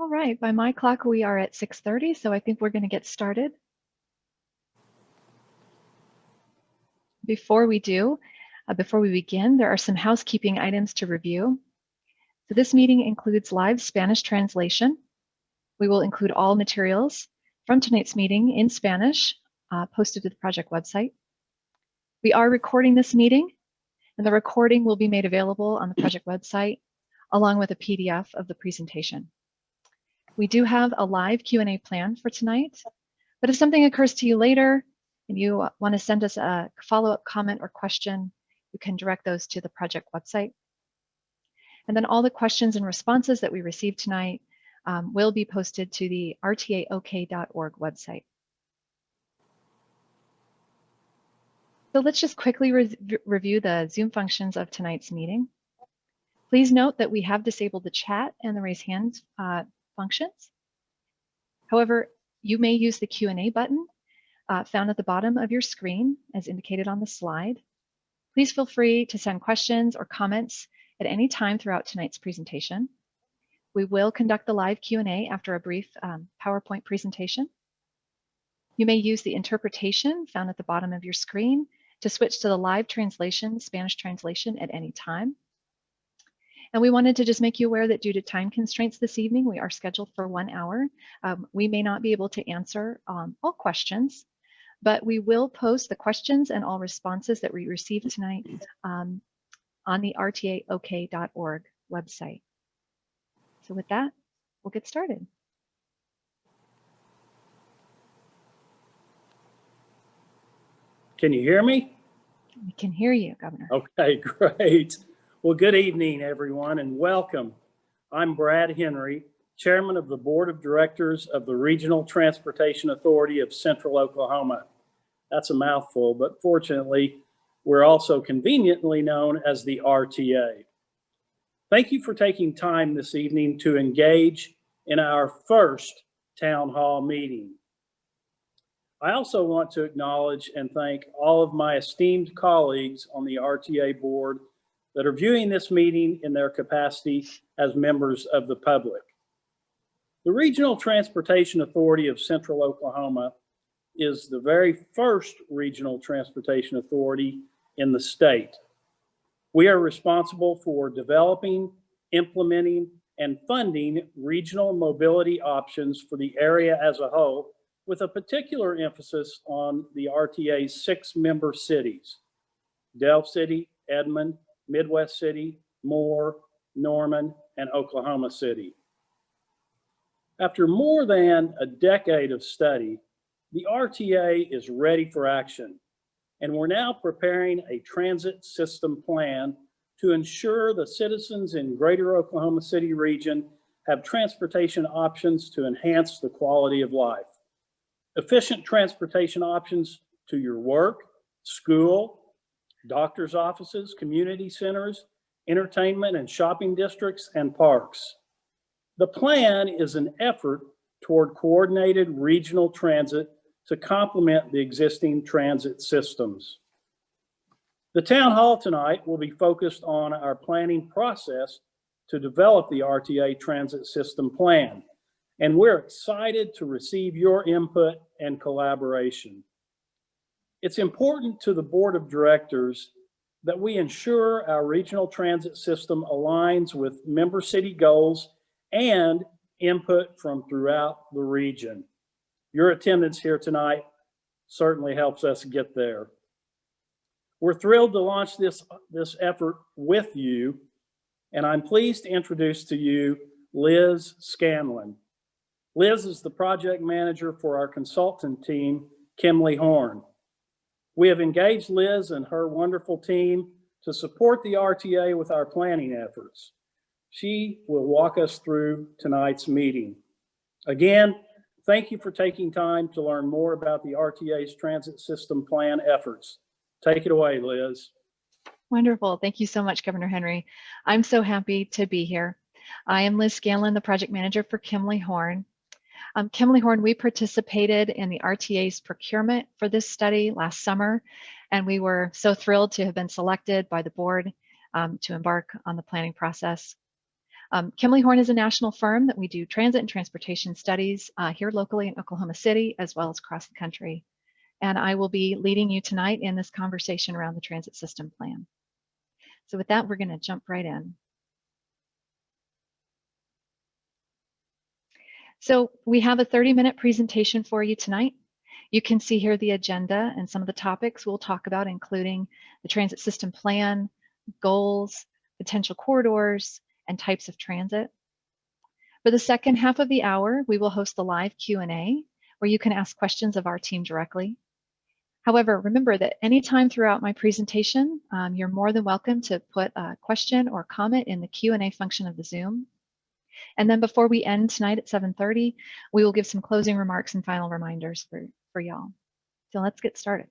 All right, by my clock, we are at 6:30, so I think we're going to get started. Before we begin, there are some housekeeping items to review. So this meeting includes live Spanish translation. We will include all materials from tonight's meeting in Spanish posted to the project website. We are recording this meeting, and the recording will be made available on the project website along with a PDF of the presentation. We do have a live Q&A plan for tonight, but if something occurs to you later and you want to send us a follow-up comment or question, you can direct those to the project website. And then all the questions and responses that we received tonight will be posted to the rtaok.org website. So let's just quickly review the Zoom functions of tonight's meeting. Please note that we have disabled the chat and the raise hand functions. However, you may use the Q&A button found at the bottom of your screen as indicated on the slide. Please feel free to send questions or comments at any time throughout tonight's presentation. We will conduct the live Q&A after a brief PowerPoint presentation. You may use the interpretation found at the bottom of your screen to switch to the live translation, Spanish translation at any time. And we wanted to just make you aware that due to time constraints this evening, we are scheduled for 1 hour. We may not be able to answer all questions, but we will post the questions and all responses that we received tonight on the rtaok.org website. So with that, we'll get started. Can you hear me? We can hear you, Governor. Okay, great. Well, good evening, everyone, and welcome. I'm Brad Henry, Chairman of the Board of Directors of the Regional Transportation Authority of Central Oklahoma. That's a mouthful, but fortunately, we're also conveniently known as the RTA. Thank you for taking time this evening to engage in our first town hall meeting. I also want to acknowledge and thank all of my esteemed colleagues on the RTA board that are viewing this meeting in their capacity as members of the public. The Regional Transportation Authority of Central Oklahoma is the very first regional transportation authority in the state. We are responsible for developing, implementing, and funding regional mobility options for the area as a whole, with a particular emphasis on the RTA's 6 member cities: Delve City, Edmond, Midwest City, Moore, Norman, and Oklahoma City. After more than a decade of study, the RTA is ready for action, and we're now preparing a transit system plan to ensure the citizens in Greater Oklahoma City region have transportation options to enhance the quality of life. Efficient transportation options to your work, school, doctor's offices, community centers, entertainment and shopping districts, and parks. The plan is an effort toward coordinated regional transit to complement the existing transit systems. The town hall tonight will be focused on our planning process to develop the RTA Transit System Plan, and we're excited to receive your input and collaboration. It's important to the Board of Directors that we ensure our regional transit system aligns with member city goals and input from throughout the region. Your attendance here tonight certainly helps us get there. We're thrilled to launch this effort with you, and I'm pleased to introduce to you Liz Scanlon. Liz is the project manager for our consultant team, Kimley Horn. We have engaged Liz and her wonderful team to support the RTA with our planning efforts. She will walk us through tonight's meeting. Again, thank you for taking time to learn more about the RTA's Transit System Plan efforts. Take it away, Liz. Wonderful. Thank you so much, Governor Henry. I'm so happy to be here. I am Liz Scanlon, the project manager for Kimley Horn. Kimley Horn, we participated in the RTA's procurement for this study last summer, and we were so thrilled to have been selected by the board to embark on the planning process. Kimley Horn is a national firm that we do transit and transportation studies here locally in Oklahoma City, as well as across the country. And I will be leading you tonight in this conversation around the transit system plan. So with that, we're going to jump right in. So we have a 30-minute presentation for you tonight. You can see here the agenda and some of the topics we'll talk about, including the transit system plan, goals, potential corridors, and types of transit. For the second half of the hour, we will host the live Q&A where you can ask questions of our team directly. However, remember that anytime throughout my presentation, you're more than welcome to put a question or comment in the Q&A function of the Zoom. And then before we end tonight at 7:30, we will give some closing remarks and final reminders for y'all. So let's get started.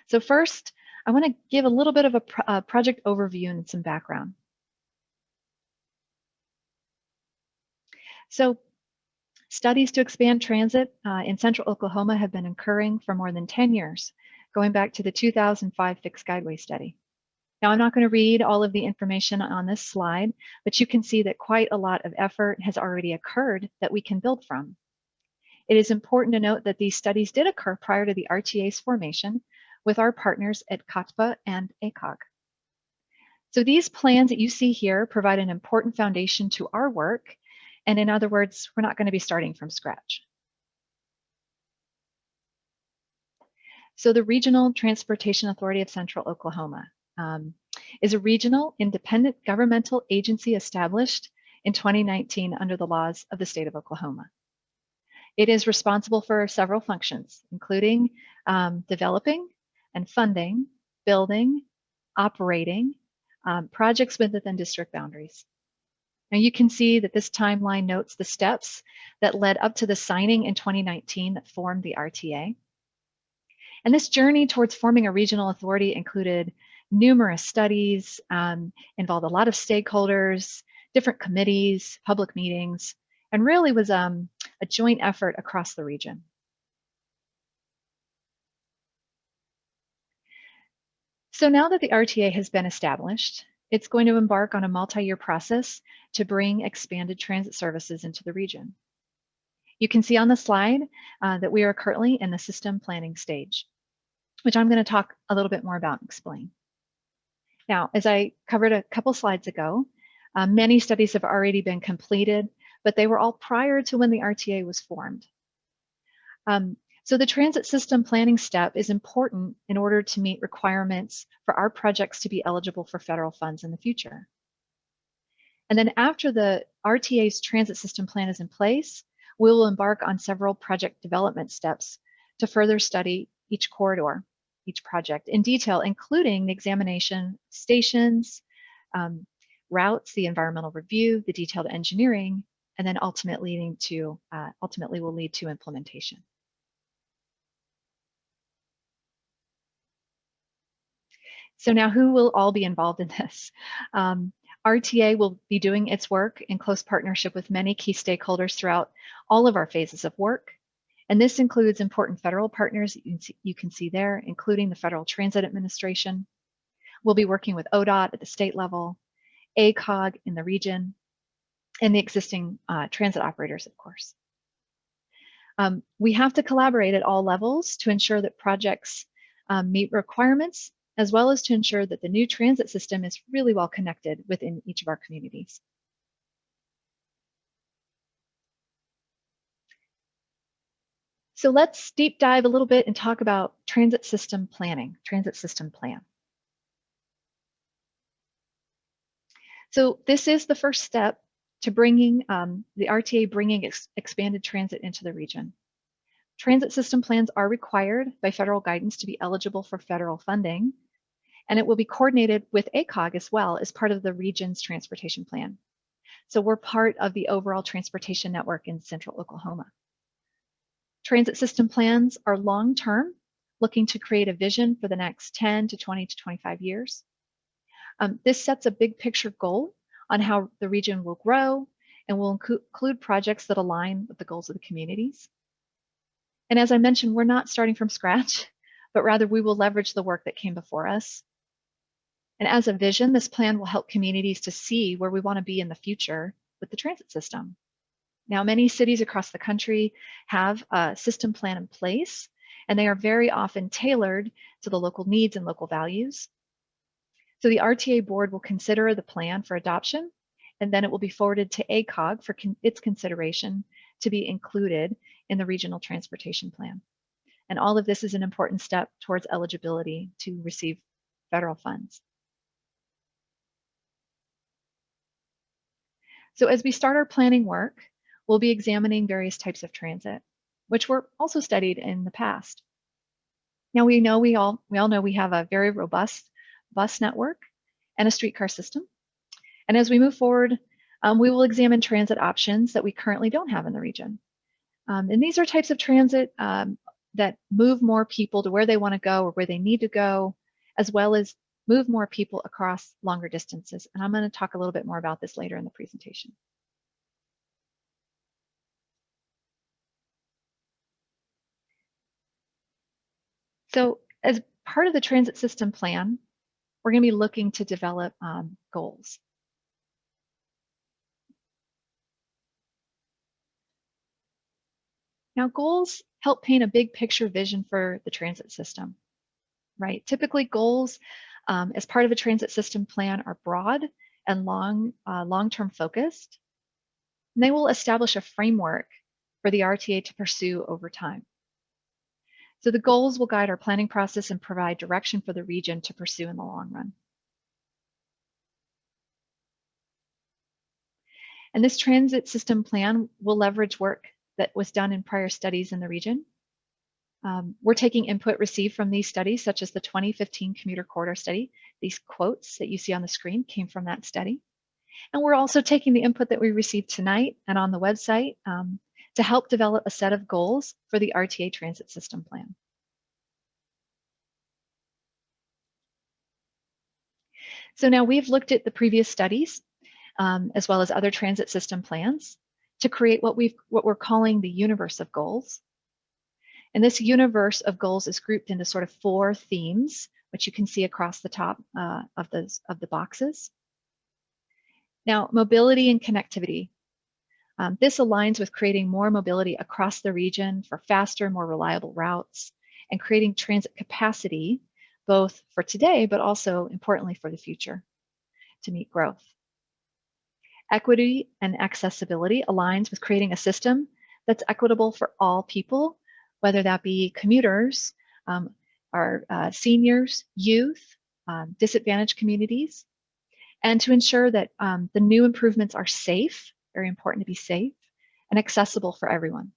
So first, I want to give a little bit of a project overview and some background. So studies to expand transit in central Oklahoma have been occurring for more than 10 years, going back to the 2005 Fixed Guideway Study. Now, I'm not going to read all of the information on this slide, but you can see that quite a lot of effort has already occurred that we can build from. It is important to note that these studies did occur prior to the RTA's formation with our partners at COTPA and ACOG. So these plans that you see here provide an important foundation to our work. And in other words, we're not going to be starting from scratch. So the Regional Transportation Authority of Central Oklahoma is a regional independent governmental agency established in 2019 under the laws of the state of Oklahoma. It is responsible for several functions, including developing and funding, building, operating projects within district boundaries. Now you can see that this timeline notes the steps that led up to the signing in 2019 that formed the RTA. And this journey towards forming a regional authority included numerous studies, involved a lot of stakeholders, different committees, public meetings, and really was a joint effort across the region. So now that the RTA has been established, it's going to embark on a multi-year process to bring expanded transit services into the region. You can see on the slide that we are currently in the system planning stage, which I'm going to talk a little bit more about and explain. Now, as I covered a couple slides ago, many studies have already been completed, but they were all prior to when the RTA was formed. So the transit system planning step is important in order to meet requirements for our projects to be eligible for federal funds in the future. And then after the RTA's transit system plan is in place, we will embark on several project development steps to further study each corridor, each project in detail, including the examination stations, routes, the environmental review, the detailed engineering, and then ultimately will lead to implementation. So now who will all be involved in this? RTA will be doing its work in close partnership with many key stakeholders throughout all of our phases of work. And this includes important federal partners you can see there, including the Federal Transit Administration. We'll be working with ODOT at the state level, ACOG in the region, and the existing transit operators, of course. We have to collaborate at all levels to ensure that projects meet requirements, as well as to ensure that the new transit system is really well connected within each of our communities. So let's deep dive a little bit and talk about transit system planning, transit system plan. So this is the first step to bringing the RTA bringing expanded transit into the region. Transit system plans are required by federal guidance to be eligible for federal funding, and it will be coordinated with ACOG as well as part of the region's transportation plan. So we're part of the overall transportation network in central Oklahoma. Transit system plans are long-term, looking to create a vision for the next 10 to 20 to 25 years. This sets a big picture goal on how the region will grow and will include projects that align with the goals of the communities. And as I mentioned, we're not starting from scratch, but rather we will leverage the work that came before us. And as a vision, this plan will help communities to see where we want to be in the future with the transit system. Now, many cities across the country have a system plan in place, and they are very often tailored to the local needs and local values. So the RTA board will consider the plan for adoption, and then it will be forwarded to ACOG for its consideration to be included in the regional transportation plan. And all of this is an important step towards eligibility to receive federal funds. So as we start our planning work, we'll be examining various types of transit, which were also studied in the past. Now we all know we have a very robust bus network and a streetcar system. And as we move forward, we will examine transit options that we currently don't have in the region. And these are types of transit that move more people to where they want to go or where they need to go, as well as move more people across longer distances. And I'm going to talk a little bit more about this later in the presentation. So as part of the transit system plan, we're going to be looking to develop goals. Now, goals help paint a big picture vision for the transit system, right? Typically, goals as part of a transit system plan are broad and long-term focused. And they will establish a framework for the RTA to pursue over time. So the goals will guide our planning process and provide direction for the region to pursue in the long run. And this transit system plan will leverage work that was done in prior studies in the region. We're taking input received from these studies, such as the 2015 commuter corridor study. These quotes that you see on the screen came from that study. And we're also taking the input that we received tonight and on the website to help develop a set of goals for the RTA transit system plan. So now we've looked at the previous studies as well as other transit system plans to create what we're calling the universe of goals. And this universe of goals is grouped into sort of 4 themes, which you can see across the top of the boxes. Now, mobility and connectivity. This aligns with creating more mobility across the region for faster, more reliable routes and creating transit capacity, both for today, but also importantly for the future to meet growth. Equity and accessibility aligns with creating a system that's equitable for all people, whether that be commuters, our seniors, youth, disadvantaged communities, and to ensure that the new improvements are safe, very important to be safe, and accessible for everyone.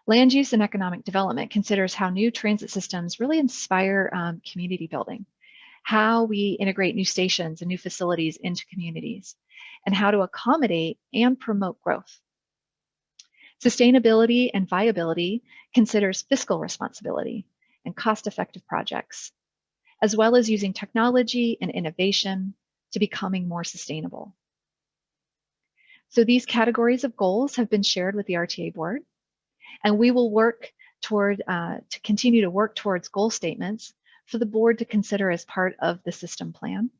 Land use and economic development considers how new transit systems really inspire community building, how we integrate new stations and new facilities into communities, and how to accommodate and promote growth. Sustainability and viability considers fiscal responsibility and cost-effective projects, as well as using technology and innovation to becoming more sustainable. So these categories of goals have been shared with the RTA board, and we will work toward to continue to work towards goal statements for the board to consider as part of the system plan.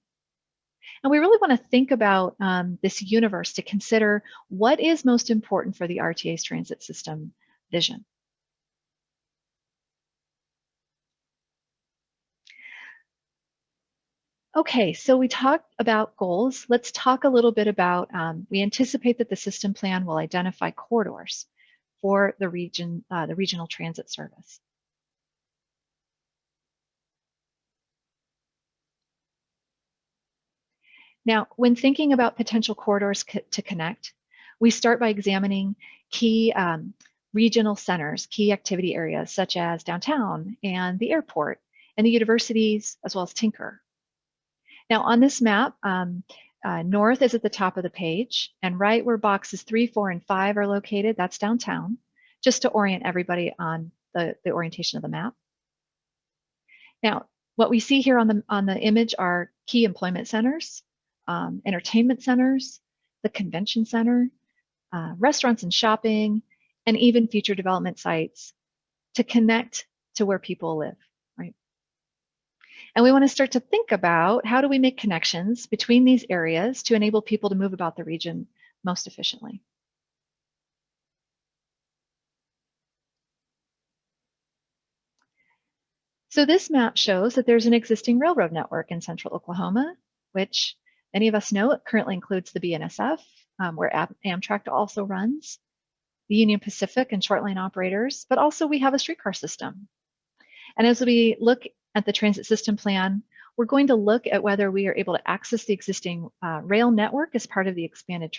And we really want to think about this universe to consider what is most important for the RTA's transit system vision. Okay, so we talked about goals. Let's talk a little bit about, we anticipate that the system plan will identify corridors for the regional transit service. Now, when thinking about potential corridors to connect, we start by examining key regional centers, key activity areas such as downtown and the airport and the universities, as well as Tinker. Now on this map, north is at the top of the page, and right where boxes 3, 4, and 5 are located, that's downtown, just to orient everybody on the orientation of the map. Now, what we see here on the image are key employment centers, entertainment centers, the convention center, restaurants and shopping, and even future development sites to connect to where people live, right? And we want to start to think about how do we make connections between these areas to enable people to move about the region most efficiently. So this map shows that there's an existing railroad network in central Oklahoma, which many of us know it currently includes the BNSF, where Amtrak also runs, the Union Pacific and short line operators, but also we have a streetcar system. And as we look at the transit system plan, we're going to look at whether we are able to access the existing rail network as part of the expanded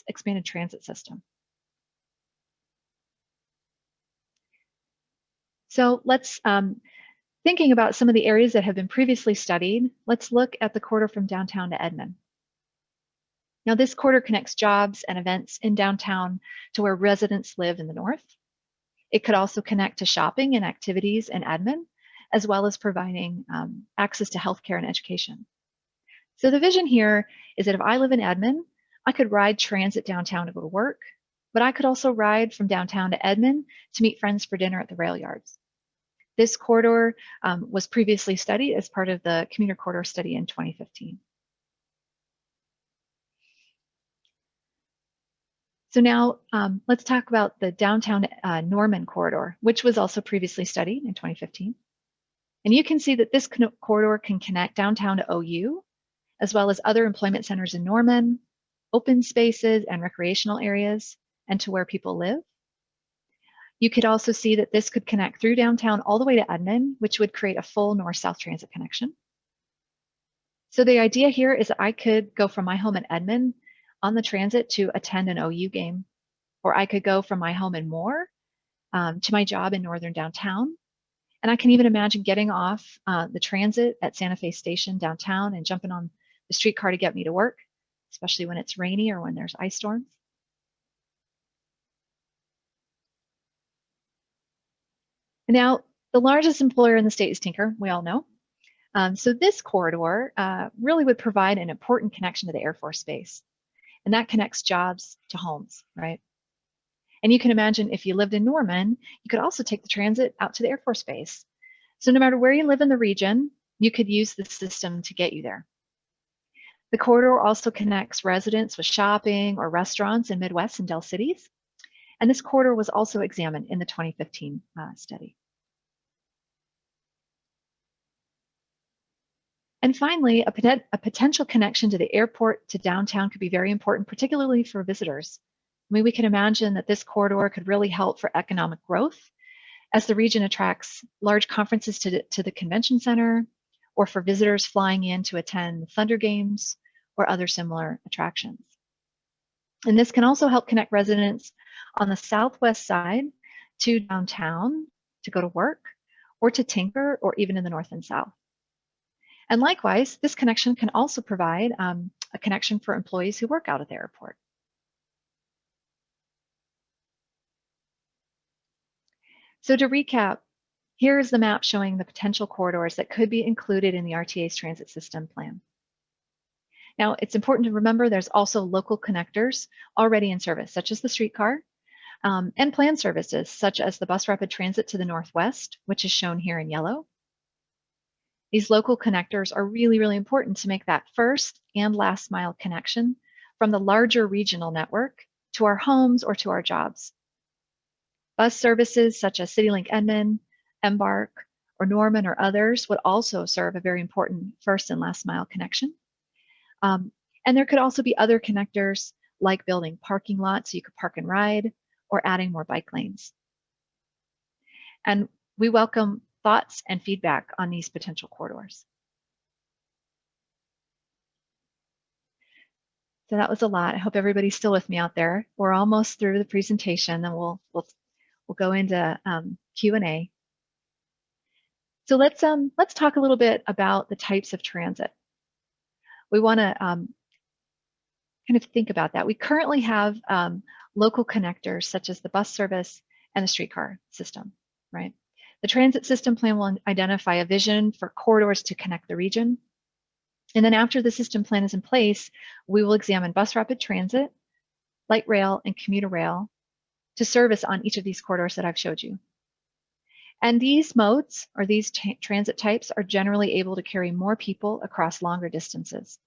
expanded transit system. So let's, thinking about some of the areas that have been previously studied, let's look at the corridor from downtown to Edmond. Now this corridor connects jobs and events in downtown to where residents live in the north. It could also connect to shopping and activities in Edmond, as well as providing access to healthcare and education. So the vision here is that if I live in Edmond, I could ride transit downtown to go to work, but I could also ride from downtown to Edmond to meet friends for dinner at the rail yards. This corridor was previously studied as part of the commuter corridor study in 2015. So now let's talk about the downtown Norman corridor, which was also previously studied in 2015. And you can see that this corridor can connect downtown to OU, as well as other employment centers in Norman, open spaces and recreational areas, and to where people live. You could also see that this could connect through downtown all the way to Edmond, which would create a full north-south transit connection. So the idea here is that I could go from my home in Edmond on the transit to attend an OU game, or I could go from my home in Moore to my job in northern downtown. And I can even imagine getting off the transit at Santa Fe Station downtown and jumping on the streetcar to get me to work, especially when it's rainy or when there's ice storms. And now, the largest employer in the state is Tinker, we all know. So this corridor really would provide an important connection to the Air Force Base. And that connects jobs to homes, right? And you can imagine if you lived in Norman, you could also take the transit out to the Air Force Base. So no matter where you live in the region, you could use the system to get you there. The corridor also connects residents with shopping or restaurants in Midwest and Del Cities. And this corridor was also examined in the 2015 study. And finally, a potential connection to the airport to downtown could be very important, particularly for visitors. I mean, we can imagine that this corridor could really help for economic growth as the region attracts large conferences to the convention center, or for visitors flying in to attend Thunder games or other similar attractions. And this can also help connect residents on the southwest side to downtown to go to work, or to Tinker, or even in the north and south. And likewise, this connection can also provide a connection for employees who work out at the airport. So to recap, here is the map showing the potential corridors that could be included in the RTA's transit system plan. Now, it's important to remember there's also local connectors already in service, such as the streetcar, and planned services, such as the bus rapid transit to the northwest, which is shown here in yellow. These local connectors are really, really important to make that first and last mile connection from the larger regional network to our homes or to our jobs. Bus services such as CityLink Edmond, Embark, or Norman or others would also serve a very important first and last mile connection. And there could also be other connectors like building parking lots so you could park and ride, or adding more bike lanes. And we welcome thoughts and feedback on these potential corridors. So that was a lot. I hope everybody's still with me out there. We're almost through the presentation, then we'll go into Q&A. So let's talk a little bit about the types of transit. We want to kind of think about that. We currently have local connectors such as the bus service and the streetcar system, right? The transit system plan will identify a vision for corridors to connect the region. And then after the system plan is in place, we will examine bus rapid transit, light rail, and commuter rail to service on each of these corridors that I've showed you. And these modes, or these transit types, are generally able to carry more people across longer distances.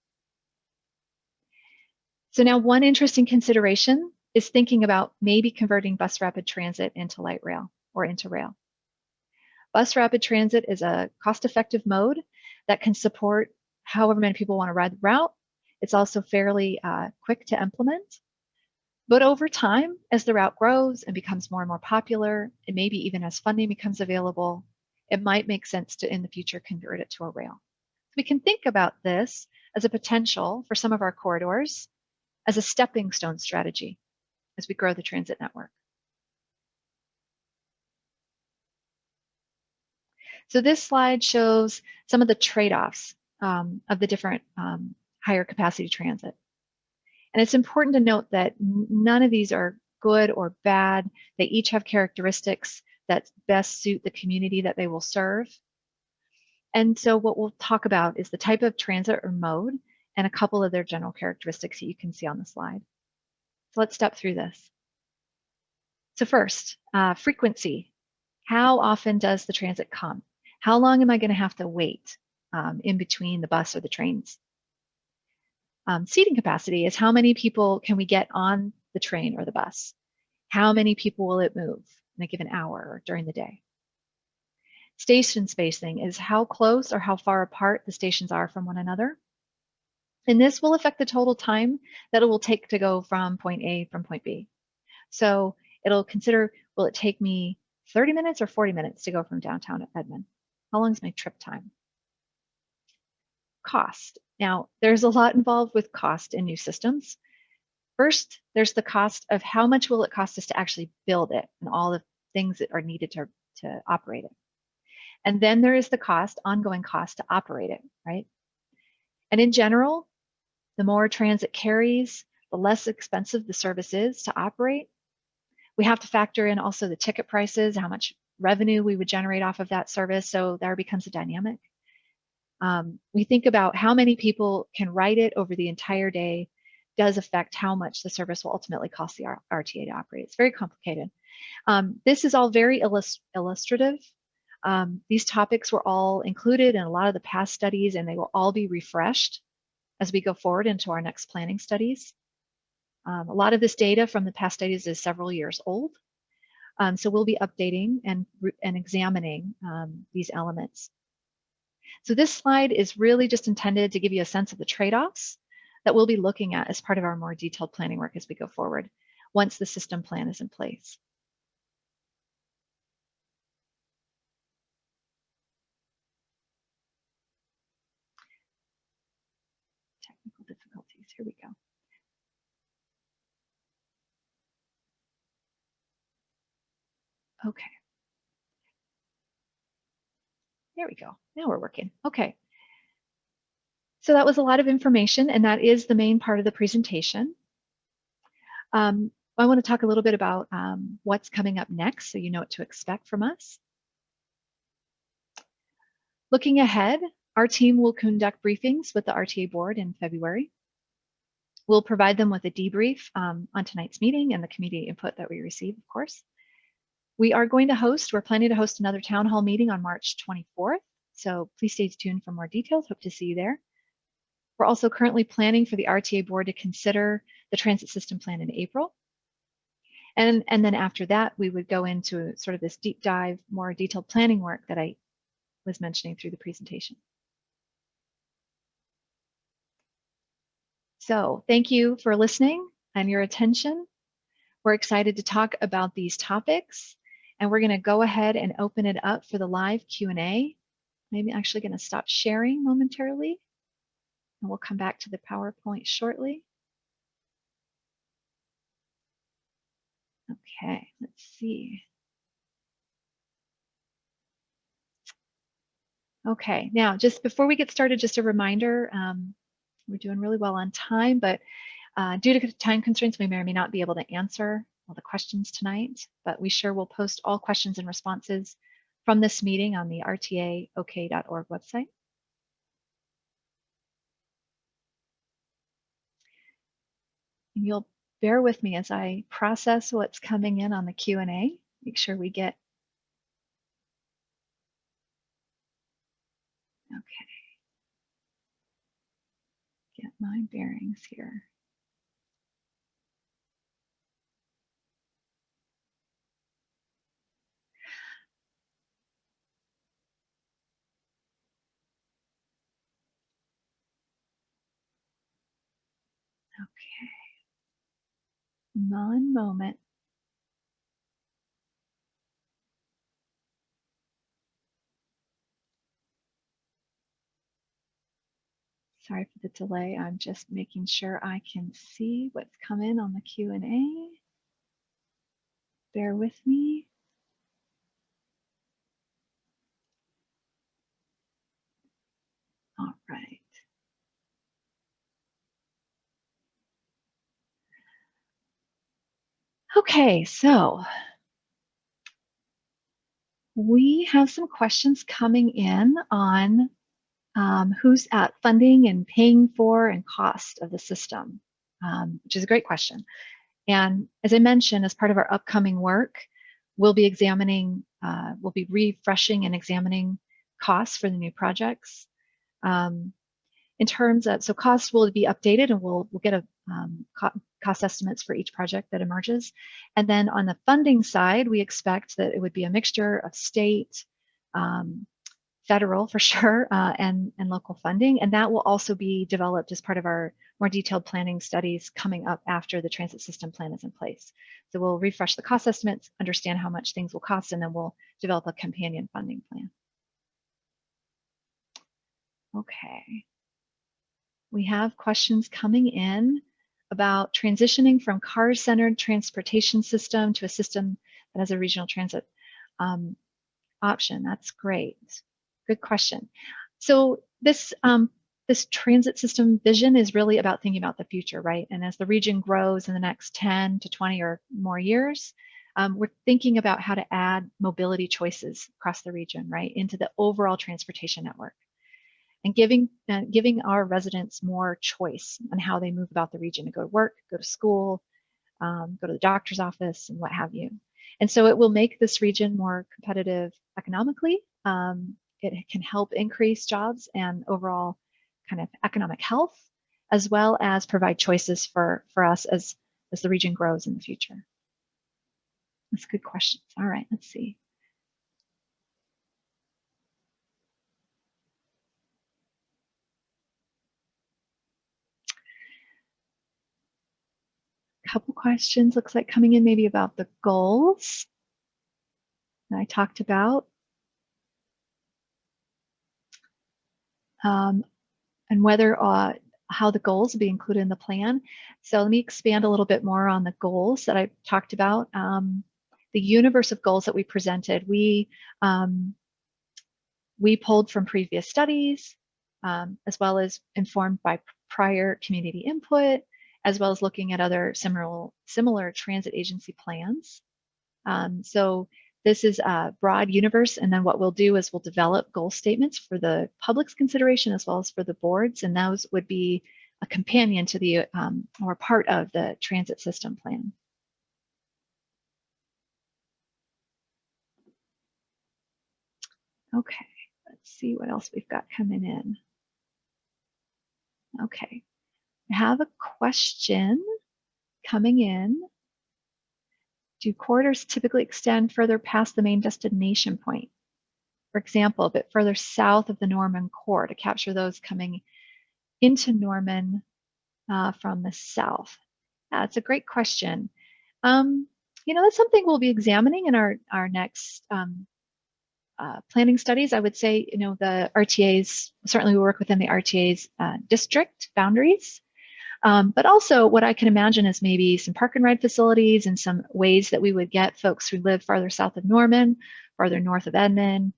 So now one interesting consideration is thinking about maybe converting bus rapid transit into light rail or into rail. Bus rapid transit is a cost-effective mode that can support however many people want to ride the route. It's also fairly quick to implement. But over time, as the route grows and becomes more and more popular, and maybe even as funding becomes available, it might make sense to, in the future, convert it to a rail. So we can think about this as a potential for some of our corridors as a stepping stone strategy as we grow the transit network. So this slide shows some of the trade-offs of the different higher capacity transit. And it's important to note that none of these are good or bad. They each have characteristics that best suit the community that they will serve. And so what we'll talk about is the type of transit or mode and a couple of their general characteristics that you can see on the slide. So let's step through this. So first, frequency. How often does the transit come? How long am I going to have to wait in between the bus or the trains? Seating capacity is how many people can we get on the train or the bus? How many people will it move in a given hour or during the day? Station spacing is how close or how far apart the stations are from one another. And this will affect the total time that it will take to go from point A from point B. So it'll consider, will it take me 30 minutes or 40 minutes to go from downtown to Edmond? How long is my trip time? Cost. Now, there's a lot involved with cost in new systems. First, there's the cost of how much will it cost us to actually build it and all the things that are needed to operate it. And then there is the cost, ongoing cost to operate it, right? And in general, the more transit carries, the less expensive the service is to operate. We have to factor in also the ticket prices, how much revenue we would generate off of that service. So there becomes a dynamic. We think about how many people can ride it over the entire day does affect how much the service will ultimately cost the RTA to operate. It's very complicated. This is all very illustrative. These topics were all included in a lot of the past studies, and they will all be refreshed as we go forward into our next planning studies. A lot of this data from the past studies is several years old. So we'll be updating and examining these elements. So this slide is really just intended to give you a sense of the trade-offs that we'll be looking at as part of our more detailed planning work as we go forward, once the system plan is in place. Technical difficulties, here we go. Okay. There we go. Now we're working. Okay. So that was a lot of information, and that is the main part of the presentation. I want to talk a little bit about what's coming up next, so you know what to expect from us. Looking ahead, our team will conduct briefings with the RTA board in February. We'll provide them with a debrief on tonight's meeting and the community input that we receive, of course. We're planning to host another town hall meeting on March 24th. So please stay tuned for more details. Hope to see you there. We're also currently planning for the RTA board to consider the transit system plan in April. And then after that, we would go into sort of this deep dive, more detailed planning work that I was mentioning through the presentation. So thank you for listening and your attention. We're excited to talk about these topics, and we're going to go ahead and open it up for the live Q&A. I'm actually going to stop sharing momentarily, and we'll come back to the PowerPoint shortly. Okay, let's see. Okay, now just before we get started, just a reminder, we're doing really well on time, but due to time constraints, we may or may not be able to answer all the questions tonight, but we sure will post all questions and responses from this meeting on the rtaok.org website. And you'll bear with me as I process what's coming in on the Q&A, make sure we get Okay. Get my bearings here. Okay. One moment. Sorry for the delay. I'm just making sure I can see what's come in on the Q&A. Bear with me. All right. Okay, so we have some questions coming in on who's at funding and paying for and cost of the system, which is a great question. And as I mentioned, as part of our upcoming work, we'll be examining, we'll be refreshing and examining costs for the new projects. In terms of, so costs will be updated and we'll get a cost estimates for each project that emerges. And then on the funding side, we expect that it would be a mixture of state, federal for sure, and local funding. And that will also be developed as part of our more detailed planning studies coming up after the transit system plan is in place. So we'll refresh the cost estimates, understand how much things will cost, and then we'll develop a companion funding plan. Okay. We have questions coming in about transitioning from car-centered transportation system to a system that has a regional transit option. That's great. Good question. So this transit system vision is really about thinking about the future, right? And as the region grows in the next 10 to 20 or more years, we're thinking about how to add mobility choices across the region, right, into the overall transportation network. And giving our residents more choice on how they move about the region to go to work, go to school, go to the doctor's office, and what have you. And so it will make this region more competitive economically. It can help increase jobs and overall kind of economic health, as well as provide choices for us as the region grows in the future. That's good questions. All right, let's see. Couple questions looks like coming in maybe about the goals that I talked about. And whether how the goals will be included in the plan. So let me expand a little bit more on the goals that I talked about. The universe of goals that we presented, we pulled from previous studies, as well as informed by prior community input, as well as looking at other similar transit agency plans. So this is a broad universe, and then what we'll do is we'll develop goal statements for the public's consideration as well as for the boards, and those would be a companion to the or part of the transit system plan. Okay, let's see what else we've got coming in. Okay, I have a question coming in. Do corridors typically extend further past the main destination point? For example, a bit further south of the Norman core to capture those coming into Norman from the south? Yeah, it's a great question. You know, that's something we'll be examining in our next planning studies. I would say, you know, the RTAs, certainly we work within the RTA's district boundaries. But also what I can imagine is maybe some park and ride facilities and some ways that we would get folks who live farther south of Norman, farther north of Edmond,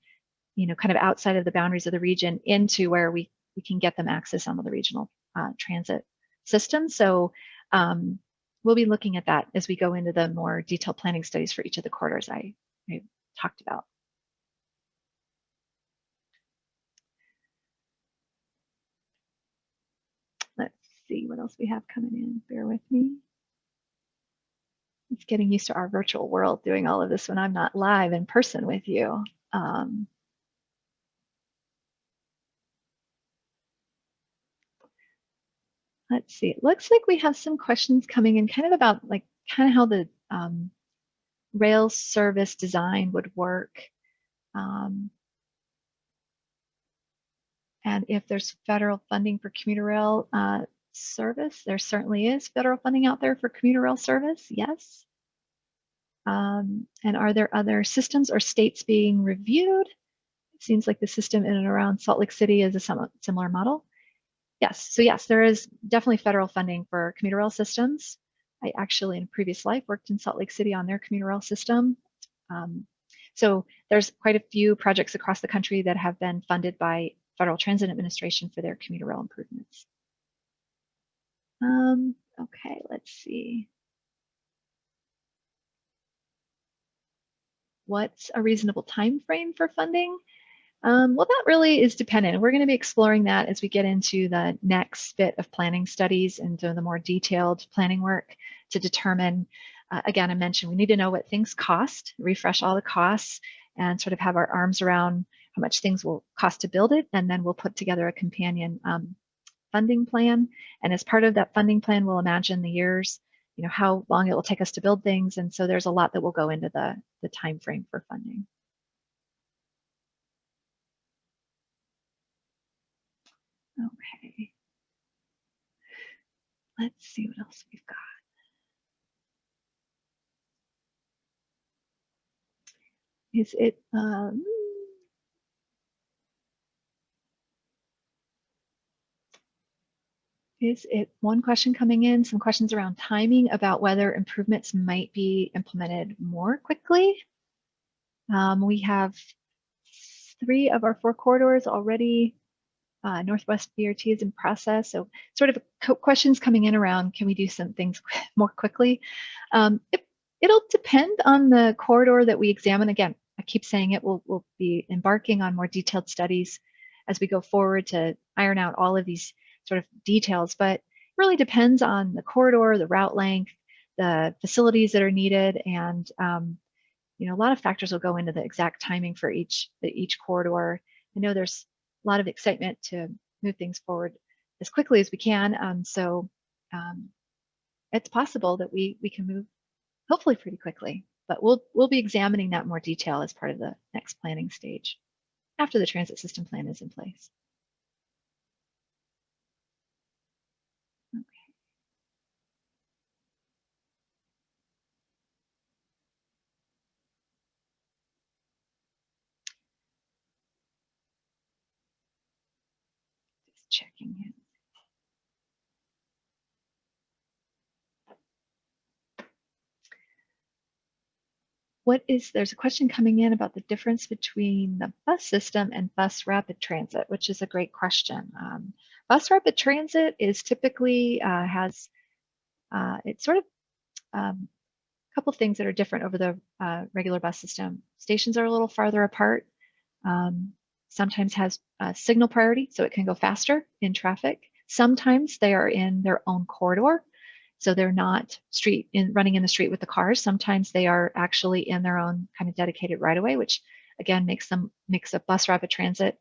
you know, kind of outside of the boundaries of the region into where we can get them access on the regional transit system. So we'll be looking at that as we go into the more detailed planning studies for each of the corridors I talked about. Let's see what else we have coming in. Bear with me. It's getting used to our virtual world doing all of this when I'm not live in person with you. let's see. It looks like we have some questions coming in kind of about how the rail service design would work. And if there's federal funding for commuter rail service, there certainly is federal funding out there for commuter rail service, yes. And are there other systems or states being reviewed? It seems like the system in and around Salt Lake City is a similar model. Yes, so yes, there is definitely federal funding for commuter rail systems. I actually, in a previous life, worked in Salt Lake City on their commuter rail system. So there's quite a few projects across the country that have been funded by Federal Transit Administration for their commuter rail improvements. Okay, let's see. What's a reasonable time frame for funding? Well, that really is dependent. We're going to be exploring that as we get into the next bit of planning studies and the more detailed planning work to determine, again, I mentioned we need to know what things cost, refresh all the costs, and sort of have our arms around how much things will cost to build it, and then we'll put together a companion funding plan. And as part of that funding plan, we'll imagine the years, how long it will take us to build things. And so there's a lot that will go into the time frame for funding. Okay. Let's see what else we've got. Is it one question coming in, some questions around timing about whether improvements might be implemented more quickly. We have 3 of our 4 corridors already. Northwest BRT is in process. So sort of questions coming in around, can we do some things more quickly? It'll depend on the corridor that we examine. Again, I keep saying it, we'll be embarking on more detailed studies as we go forward to iron out all of these sort of details, but it really depends on the corridor, the route length, the facilities that are needed, and a lot of factors will go into the exact timing for each corridor. I know there's a lot of excitement to move things forward as quickly as we can, so it's possible that we can move hopefully pretty quickly, but we'll be examining that in more detail as part of the next planning stage after the transit system plan is in place. Just checking in. There's a question coming in about the difference between the bus system and bus rapid transit, which is a great question. Bus rapid transit is typically has, it's sort of a couple of things that are different over the regular bus system. Stations are a little farther apart, sometimes has signal priority, so it can go faster in traffic. Sometimes they are in their own corridor, so they're not running in the street with the cars. Sometimes they are actually in their own kind of dedicated right-of-way, which again makes a bus rapid transit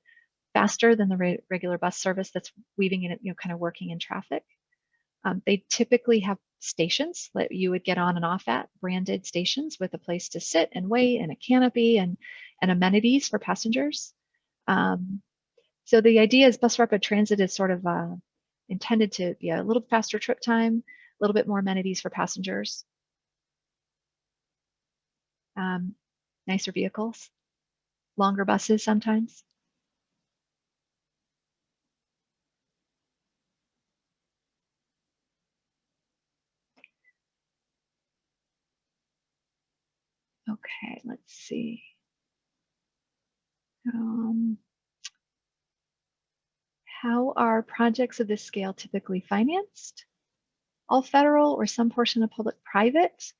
faster than the regular bus service that's weaving in, kind of working in traffic. They typically have stations that you would get on and off at, branded stations with a place to sit and wait and a canopy and amenities for passengers. So the idea is bus rapid transit is sort of intended to be a little faster trip time, a little bit more amenities for passengers, nicer vehicles, longer buses sometimes. Okay, let's see. How are projects of this scale typically financed? All federal or some portion of public-private?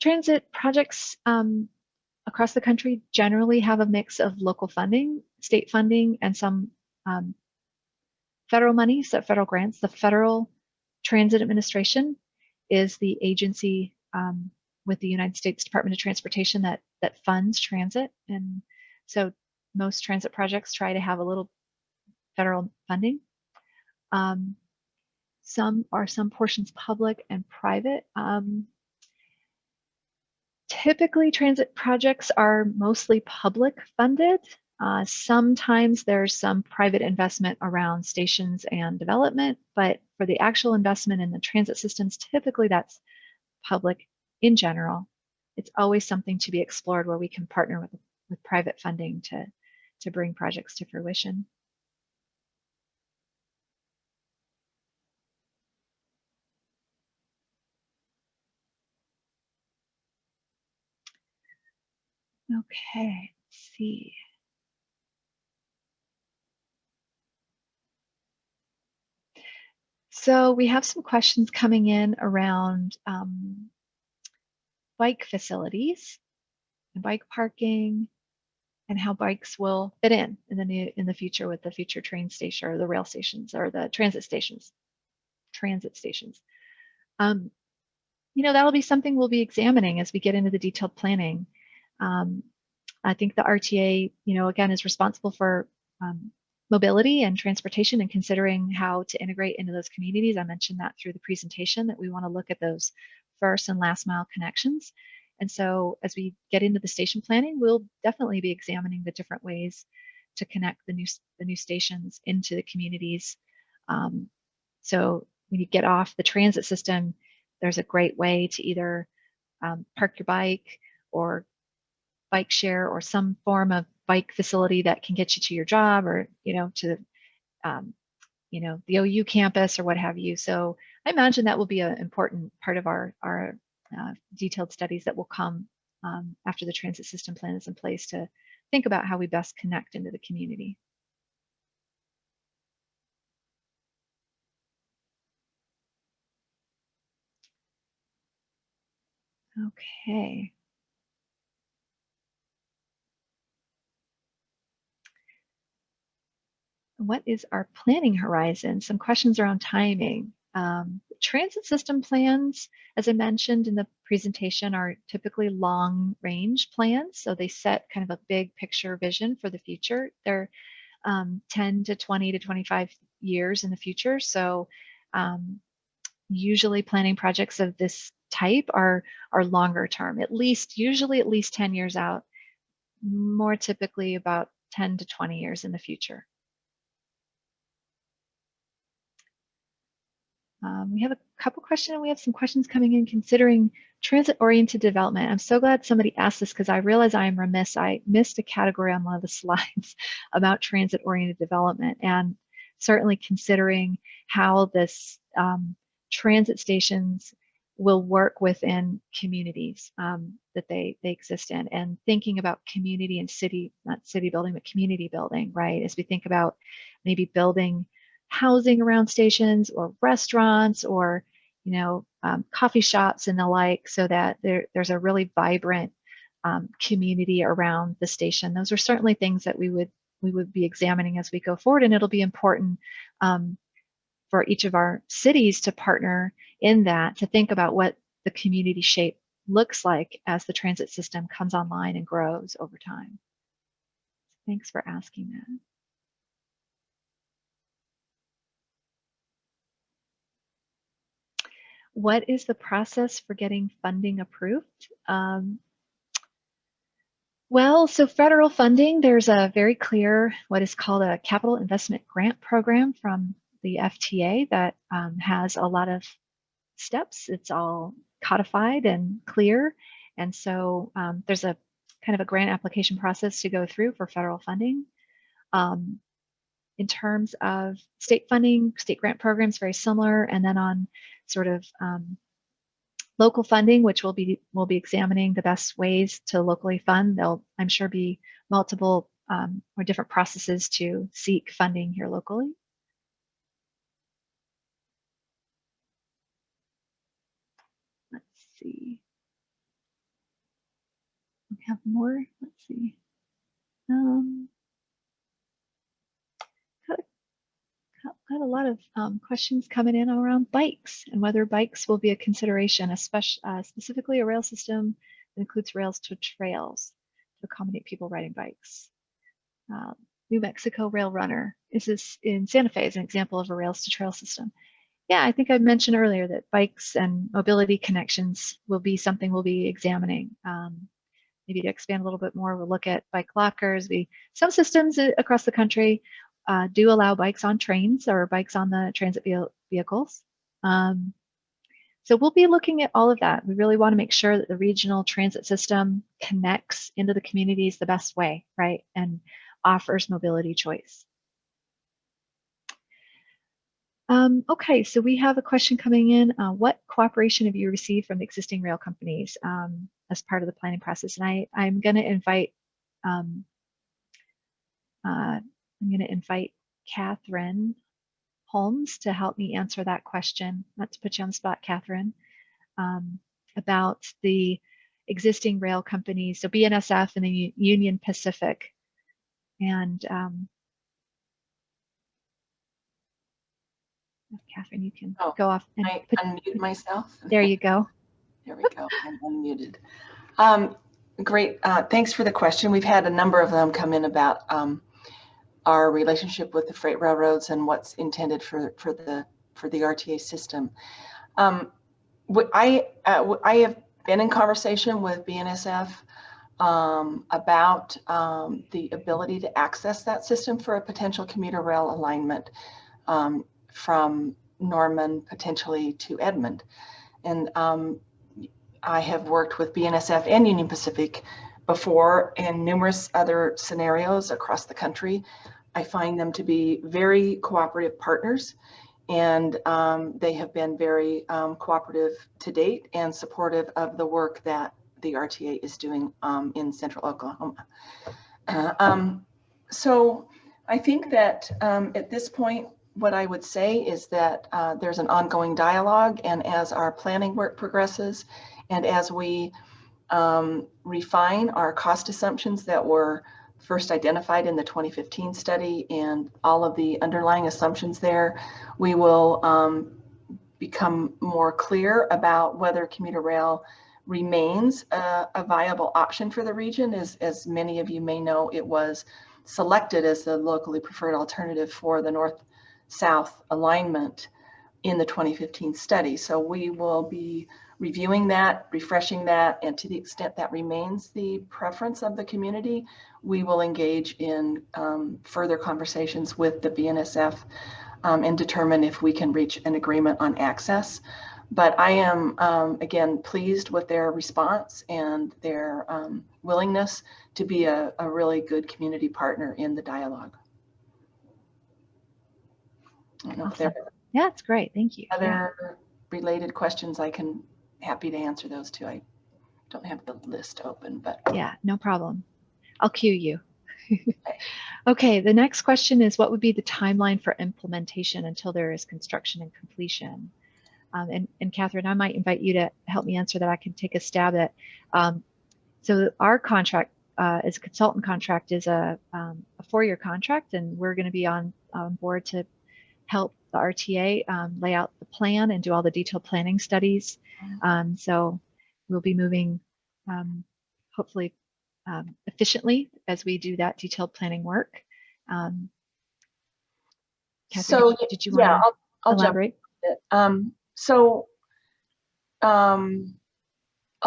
Transit projects across the country generally have a mix of local funding, state funding, and some federal money, so federal grants. The Federal Transit Administration is the agency with the United States Department of Transportation that funds transit. And so most transit projects try to have a little federal funding. Some portions public and private. Typically, transit projects are mostly public funded. Sometimes there's some private investment around stations and development, but for the actual investment in the transit systems, typically that's public in general. It's always something to be explored where we can partner with private funding to bring projects to fruition. Okay, let's see. So we have some questions coming in around bike facilities and bike parking and how bikes will fit in the future with the future train station or the rail stations or the transit stations. That'll be something we'll be examining as we get into the detailed planning. I think the RTA, again, is responsible for mobility and transportation and considering how to integrate into those communities. I mentioned that through the presentation that we want to look at those first and last mile connections. And so as we get into the station planning, we'll definitely be examining the different ways to connect the new stations into the communities. So when you get off the transit system, there's a great way to either park your bike or bike share or some form of bike facility that can get you to your job or to the OU campus or what have you. So I imagine that will be an important part of our detailed studies that will come after the transit system plan is in place to think about how we best connect into the community. Okay. What is our planning horizon? Some questions around timing. Transit system plans, as I mentioned in the presentation, are typically long range plans. So they set kind of a big picture vision for the future. They're 10 to 20 to 25 years in the future. So usually planning projects of this type are longer term, usually at least 10 years out, more typically about 10 to 20 years in the future. We have a couple questions. We have some questions coming in considering transit-oriented development. I'm so glad somebody asked this because I realize I am remiss. I missed a category on one of the slides about transit-oriented development, and certainly considering how this transit stations will work within communities that they exist in, and thinking about community and city, not city building, but community building, right? As we think about maybe building housing around stations or restaurants or coffee shops and the like, so that there's a really vibrant community around the station. Those are certainly things that we would be examining as we go forward, and it'll be important for each of our cities to partner in that, to think about what the community shape looks like as the transit system comes online and grows over time. Thanks for asking that. What is the process for getting funding approved? Well, so federal funding, there's a very clear, what is called a capital investment grant program from the FTA that has a lot of steps. It's all codified and clear. And so there's a kind of a grant application process to go through for federal funding. In terms of state funding, state grant programs, very similar. And then on sort of local funding, which we'll be examining the best ways to locally fund. There'll, I'm sure, be multiple or different processes to seek funding here locally. Let's see. We have more. Let's see. Got a lot of questions coming in around bikes and whether bikes will be a consideration, especially specifically a rail system that includes rails to trails to accommodate people riding bikes. New Mexico Rail Runner. Is this in Santa Fe as an example of a rails to trail system? Yeah, I think I mentioned earlier that bikes and mobility connections will be something we'll be examining. Maybe to expand a little bit more, we'll look at bike lockers. Some systems across the country do allow bikes on trains or bikes on the transit vehicles. So we'll be looking at all of that. We really want to make sure that the regional transit system connects into the communities the best way, right? And offers mobility choice. Okay, so we have a question coming in. What cooperation have you received from the existing rail companies as part of the planning process? And I'm going to invite Catherine Holmes to help me answer that question. Not to put you on the spot, Catherine, about the existing rail companies, so BNSF and the Union Pacific, and Catherine, you can go off and unmute myself. There you go. There we go. I'm unmuted. Great. Thanks for the question. We've had a number of them come in about our relationship with the freight railroads and what's intended for the RTA system. I have been in conversation with BNSF about the ability to access that system for a potential commuter rail alignment from Norman potentially to Edmond. And I have worked with BNSF and Union Pacific before in numerous other scenarios across the country. I find them to be very cooperative partners, and they have been very cooperative to date and supportive of the work that the RTA is doing in Central Oklahoma. So I think that at this point, what I would say is that there's an ongoing dialogue, and as our planning work progresses, and as we refine our cost assumptions that were first identified in the 2015 study and all of the underlying assumptions there, we will become more clear about whether commuter rail remains a viable option for the region. As many of you may know, it was selected as the locally preferred alternative for the north-south alignment in the 2015 study. So we will be reviewing that, refreshing that, and to the extent that remains the preference of the community, we will engage in further conversations with the BNSF and determine if we can reach an agreement on access. But I am, again, pleased with their response and their willingness to be a really good community partner in the dialogue. I don't know if there are Yeah, it's great. Thank you. other related questions. I can happy to answer those too. I don't have the list open, but yeah, no problem. I'll cue you. Okay, the next question is, what would be the timeline for implementation until there is construction and completion? And Catherine, I might invite you to help me answer that. I can take a stab at. So our contract as a consultant contract is a 4-year contract, and we're going to be on board to help the RTA lay out the plan and do all the detailed planning studies. So we'll be moving hopefully efficiently as we do that detailed planning work. Catherine, so did you want to elaborate? A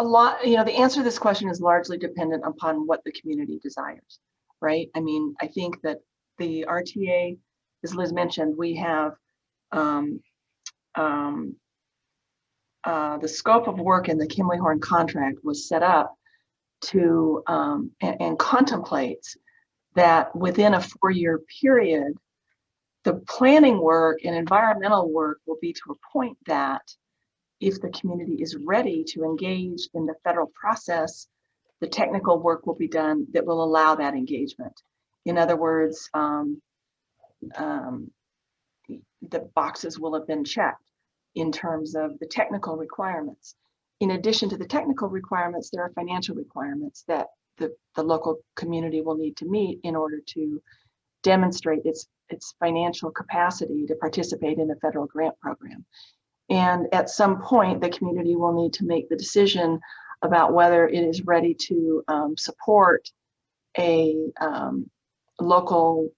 lot, the answer to this question is largely dependent upon what the community desires, right? I mean, I think that the RTA, as Liz mentioned, we have the scope of work in the Kimley-Horn contract was set up to and contemplates that within a 4-year period, the planning work and environmental work will be to a point that if the community is ready to engage in the federal process, the technical work will be done that will allow that engagement. In other words, the boxes will have been checked in terms of the technical requirements. In addition to the technical requirements, there are financial requirements that the local community will need to meet in order to demonstrate its financial capacity to participate in a federal grant program. And at some point, the community will need to make the decision about whether it is ready to support a local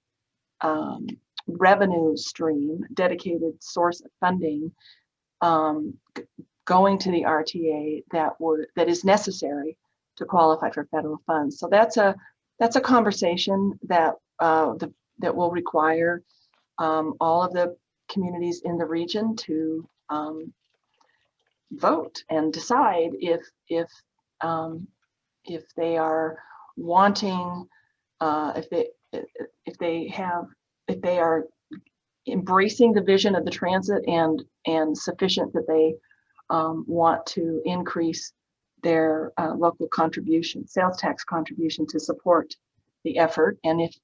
revenue stream, dedicated source of funding going to the RTA that is necessary to qualify for federal funds. So that's a conversation that that will require all of the communities in the region to vote and decide if they are wanting, if they are embracing the vision of the transit and sufficient that they want to increase their local contribution, sales tax contribution to support the effort. And if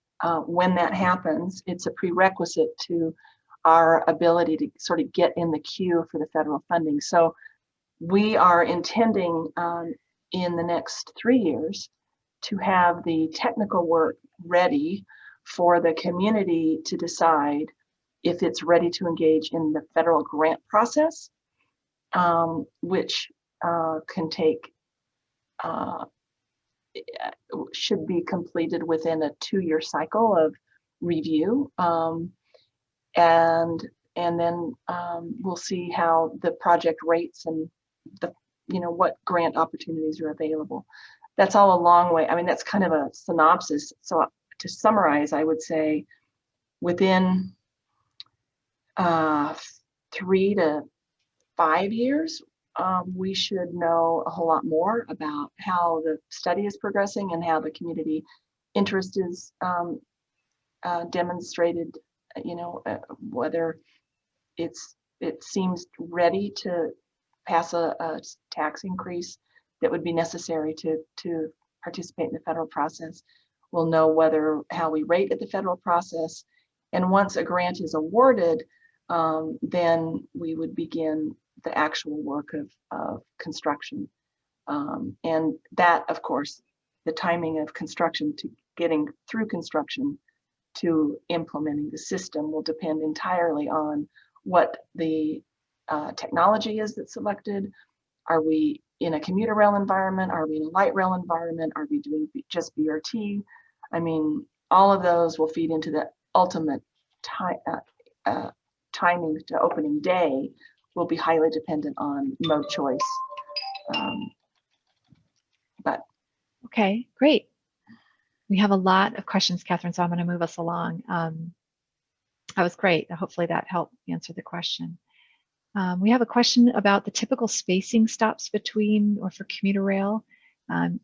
when that happens, it's a prerequisite to our ability to sort of get in the queue for the federal funding. So we are intending in the next 3 years to have the technical work ready for the community to decide if it's ready to engage in the federal grant process, which can take, should be completed within a 2-year cycle of review. And then we'll see how the project rates and what grant opportunities are available. That's all a long way. I mean, that's kind of a synopsis. So to summarize, I would say within 3 to 5 years, we should know a whole lot more about how the study is progressing and how the community interest is demonstrated, whether it seems ready to pass a tax increase that would be necessary to participate in the federal process. We'll know how we rate at the federal process. And once a grant is awarded, then we would begin the actual work of construction. And that, of course, the timing of construction to getting through construction to implementing the system will depend entirely on what the technology is that's selected. Are we in a commuter rail environment? Are we in a light rail environment? Are we doing just BRT? I mean, all of those will feed into the ultimate timing to opening day will be highly dependent on mode choice. Okay, great. We have a lot of questions, Catherine, so I'm going to move us along. That was great. Hopefully that helped answer the question. We have a question about the typical spacing stops between or for commuter rail.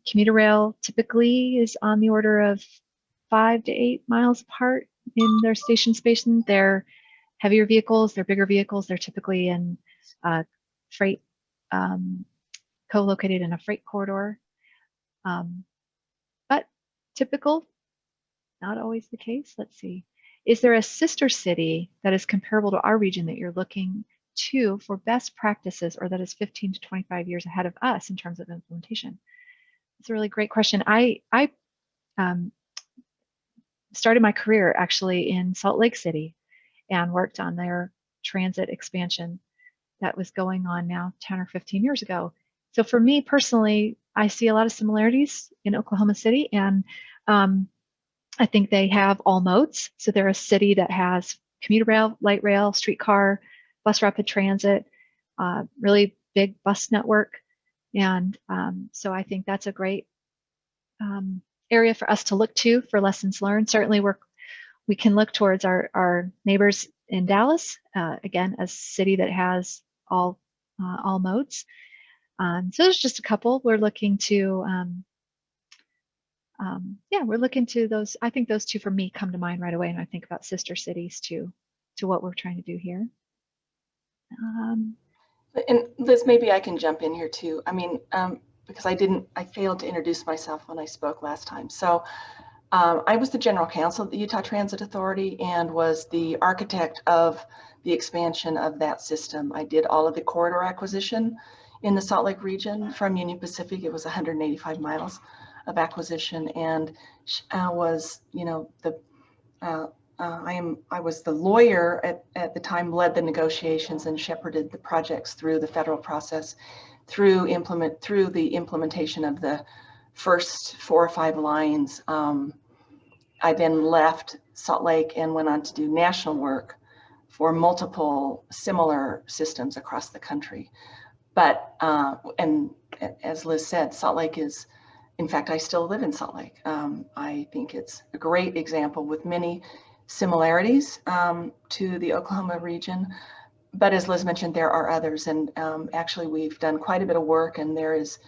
Commuter rail typically is on the order of 5 to 8 miles apart in their station spacing. They're heavier vehicles, they're bigger vehicles. They're typically in freight, co-located in a freight corridor. But typical, not always the case. Let's see. Is there a sister city that is comparable to our region that you're looking to for best practices, or that is 15 to 25 years ahead of us in terms of implementation? It's a really great question. I started my career actually in Salt Lake City and worked on their transit expansion that was going on now 10 or 15 years ago. So for me personally, I see a lot of similarities in Oklahoma City, and I think they have all modes. So they're a city that has commuter rail, light rail, streetcar, bus rapid transit, really big bus network. And so I think that's a great area for us to look to for lessons learned. Certainly we can look towards our neighbors in Dallas, again, a city that has all modes. So there's just a couple we're looking to, we're looking to those. I think those two for me come to mind right away, and I think about sister cities to what we're trying to do here. And Liz, maybe I can jump in here too. I mean, because I failed to introduce myself when I spoke last time. So I was the general counsel of the Utah Transit Authority and was the architect of the expansion of that system. I did all of the corridor acquisition in the Salt Lake region from Union Pacific. It was 185 miles of acquisition, and was, I was the lawyer at the time, led the negotiations and shepherded the projects through the federal process, through the implementation of the first 4 or 5 lines I then left Salt Lake and went on to do national work for multiple similar systems across the country. But, and as Liz said, Salt Lake is, in fact, I still live in Salt Lake. I think it's a great example with many similarities to the Oklahoma region. But as Liz mentioned, there are others. And actually, we've done quite a bit of work, and there is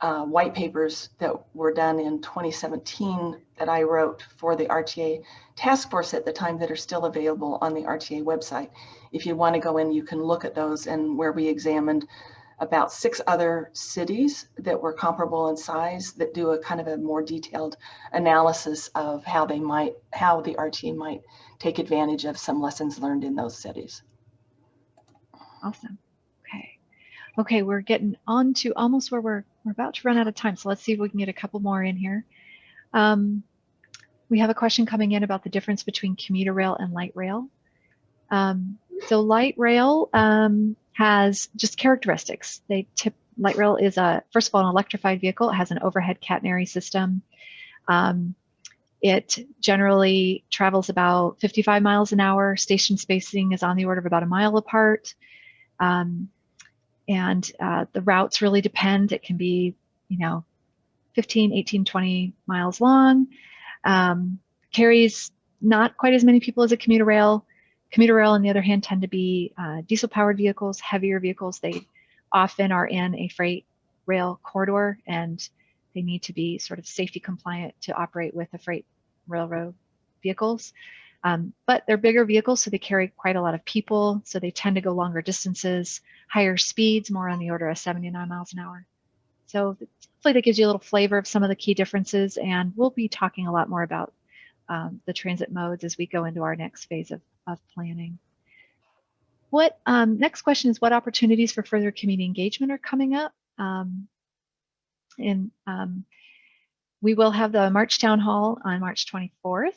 white papers that were done in 2017 that I wrote for the RTA task force at the time that are still available on the RTA website. If you want to go in, you can look at those, and where we examined about 6 other cities that were comparable in size that do a kind of a more detailed analysis of how the RTA might take advantage of some lessons learned in those cities. Awesome. Okay. Okay, we're getting on to almost where we're about to run out of time. So let's see if we can get a couple more in here. We have a question coming in about the difference between commuter rail and light rail. So light rail has just characteristics. Light rail is first of all, an electrified vehicle. It has an overhead catenary system. It generally travels about 55 miles an hour. Station spacing is on the order of about a mile apart. And the routes really depend. It can be, 15, 18, 20 miles long. Carries not quite as many people as a commuter rail. Commuter rail, on the other hand, tend to be diesel-powered vehicles, heavier vehicles. They often are in a freight rail corridor, and they need to be sort of safety compliant to operate with the freight railroad vehicles. But they're bigger vehicles, so they carry quite a lot of people, so they tend to go longer distances, higher speeds, more on the order of 79 miles an hour. So hopefully that gives you a little flavor of some of the key differences, and we'll be talking a lot more about the transit modes as we go into our next phase of planning. Next question is, what opportunities for further community engagement are coming up? We will have the March Town Hall on March 24th.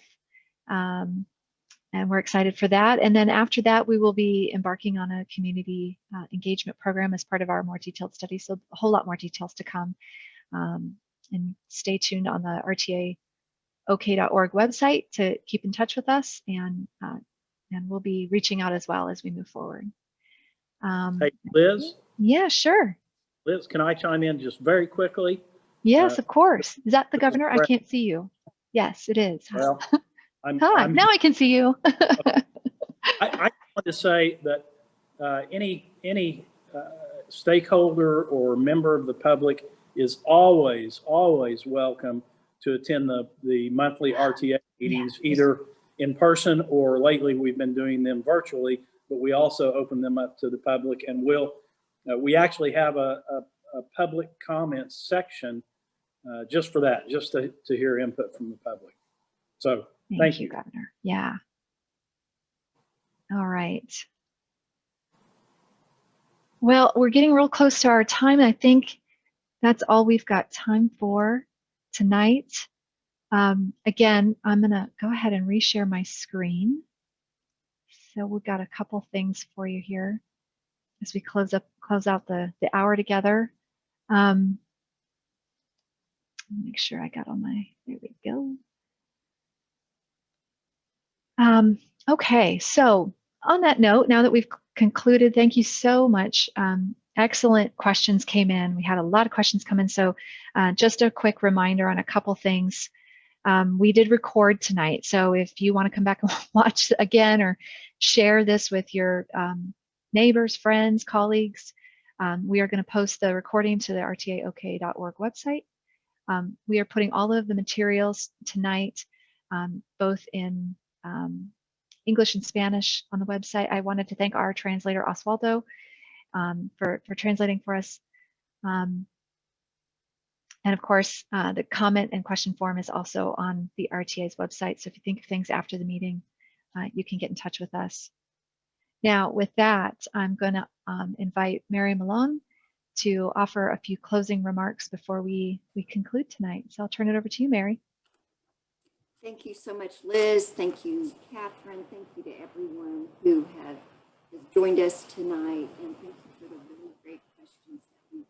And we're excited for that. And then after that, we will be embarking on a community engagement program as part of our more detailed study. So a whole lot more details to come. And stay tuned on the RTAOK.org website to keep in touch with us. And we'll be reaching out as well as we move forward. Hey, Liz? Yeah, sure. Liz, can I chime in just very quickly? Yes, of course. Is that the governor? I can't see you. Yes, it is. Well, Hi, now I can see you. I want to say that any stakeholder or member of the public is always welcome to attend the monthly RTA meetings, either in person or lately we've been doing them virtually, but we also open them up to the public, and we actually have a public comments section just for that, just to hear input from the public. So thank you, Governor. Yeah. All right. Well, we're getting real close to our time. I think that's all we've got time for tonight. Again, I'm going to go ahead and reshare my screen. So we've got a couple things for you here as we close out the hour together. Make sure I got all my, there we go. Okay, so on that note, now that we've concluded, thank you so much. Excellent questions came in. We had a lot of questions come in. So just a quick reminder on a couple things. We did record tonight. So if you want to come back and watch again or share this with your neighbors, friends, colleagues, we are going to post the recording to the RTAOK.org website. We are putting all of the materials tonight, both in English and Spanish on the website. I wanted to thank our translator, Osvaldo, for translating for us. And of course, the comment and question form is also on the RTA's website. So if you think of things after the meeting, you can get in touch with us. Now, with that, I'm going to invite Mary Malone to offer a few closing remarks before we conclude tonight. So I'll turn it over to you, Mary. Thank you so much, Liz. Thank you, Catherine. Thank you to everyone who has joined us tonight. And thank you for the really great questions that we've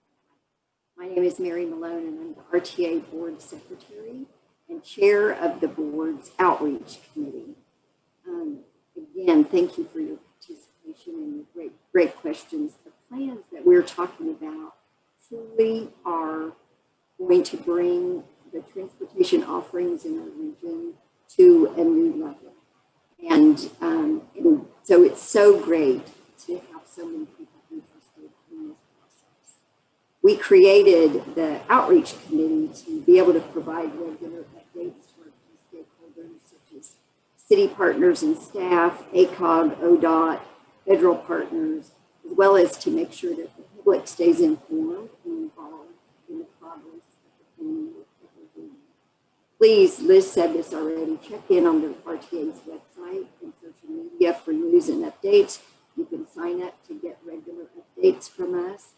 had. My name is Mary Malone, and I'm the RTA Board Secretary and Chair of the Board board's outreach committee. Again, thank you for your participation and your great questions. The plans that we're talking about truly are going to bring the transportation offerings in our region to a new level. And so it's so great to have so many people interested in this process. We created the outreach committee to be able to provide regular updates to our key stakeholders, such as city partners and staff, ACOG, ODOT, federal partners, as well as to make sure that the public stays informed and involved in the progress of the planning work that we're doing. Please, Liz said this already, check in on the RTA's website and social media for news and updates. You can sign up to get regular updates from us.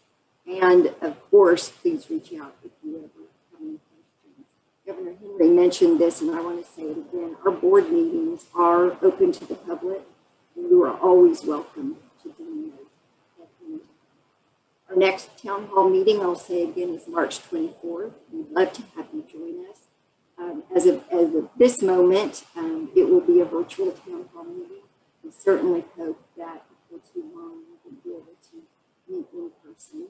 And of course, please reach out if you ever have any questions. Governor Henry mentioned this, and I want to say it again. Our board meetings are open to the public, and you are always welcome to join those at any time. Our next town hall meeting, I'll say again, is March 24th. We'd love to have you join us. As of this moment, it will be a virtual town hall meeting. We certainly hope that before too long we will be able to meet in person.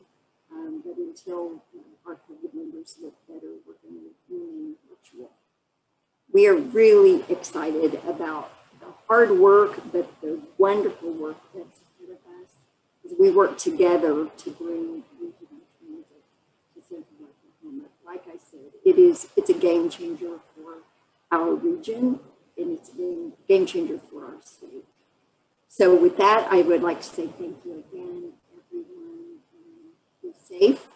But until our COVID numbers look better, we're going to remain virtual. We are really excited about the hard work, but the wonderful work that's ahead of us as we work together to bring regional transit to Central Oklahoma. Like I said, it's a game changer for our region, and it's a game changer for our state. So with that, I would like to say thank you again, everyone. Be safe